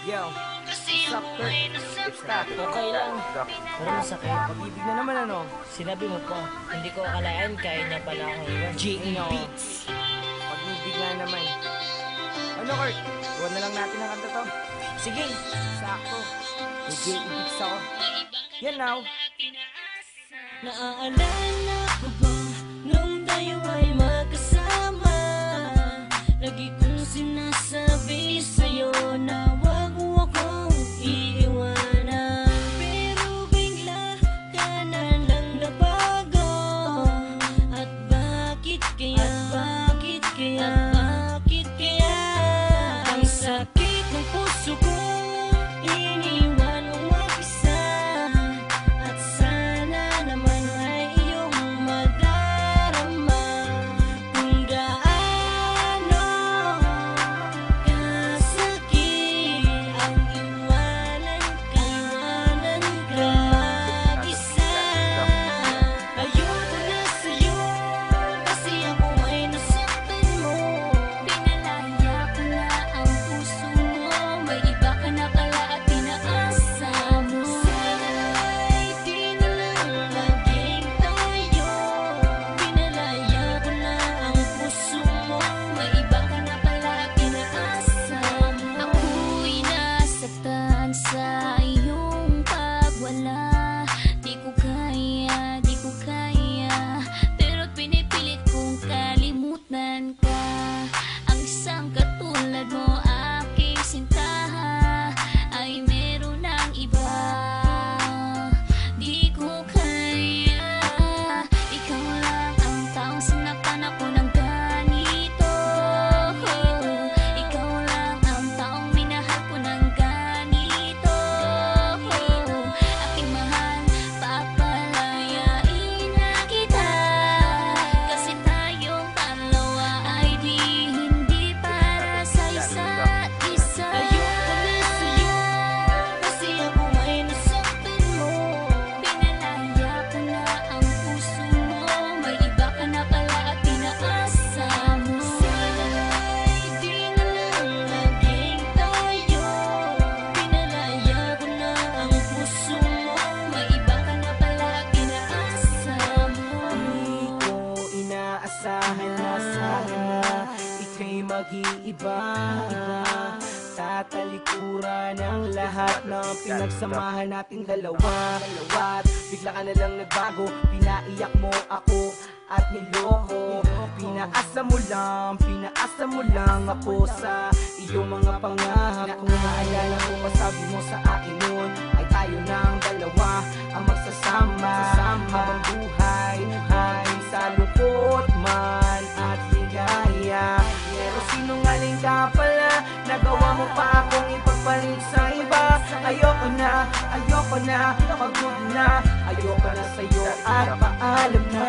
Yo, sup, Kurt? It's that. Okay lang. Pero masakit. Pag-ibig na naman ano? Sinabi mo pa. Hindi ko akalain kaya niya pala akong iwan. J.A. Beats. Pag-ibig nga naman. Ano, Kurt? Huwag na lang natin ang kanta to. Sige. Sakto. May J.A. Beats ako. Yan now. Naaalala ko ba nung tayo ay magkasama? Lagi kong sinasabi sa'yo na wag mo akong iiwanan. Pero bigla ka na lang nabago. At bakit kaya? Bakit kaya? Bakit kaya? Ang sakit ng puso ko, iniwan mo mag-isa. At sana naman ay iyong madarama kung gaano kasakit ang iwanan ka mag-isa. Ayoko na sa'yo kasi ako ay nasaktan mo. Pinalaya ko na ang puso mo, may iba ka na pala at pinaasa mo. Sana'y di na lang laging tayo. Pinalaya ko na ang puso mo, may iba ka na pala at pinaasa mo. Ako'y nasaktan sa iyong pagwala. Di ko kaya, di ko kaya, pero pinipilit kong kalimutan ka. Ang isang katulad mo, aking sinta, ay meron ng iba. Di ko kaya, ikaw lang ang taong sinaktan ako ng ganito. Ikaw lang ang taong minahal ko ng ganito. Aking mahal, papalayain na kita, kasi tayong dalawa ay hindi para sa isa't isa. Ayoko na sa'yo kasi ako ay nasaktan mo. Pinalaya ko na ang puso mo, may iba ka na pala at pinaasa mo. Sana'y di na lang laging tayo. Pinalaya ko na ang puso mo, may iba ka na pala at pinaasa mo. Di ko inaasahan na ika'y mag-iiba. Tatalikuran ang lahat ng pinagsamahan nating dalawa. At bigla ka na lang nagbago, pinaiyak mo ako at niloko. Pinaasa mo lang ako sa iyong mga pangako. Naalala ko pa sabi mo sa akin noon ay tayo ng dalawa ang magsasama habang buhay sa lungkot man at ligaya. Pero sinungaling ka pala, nagawa mo pa akong ipagpalit sa iba. Ayoko na, pagod na, ayoko na sa'yo at paalam na.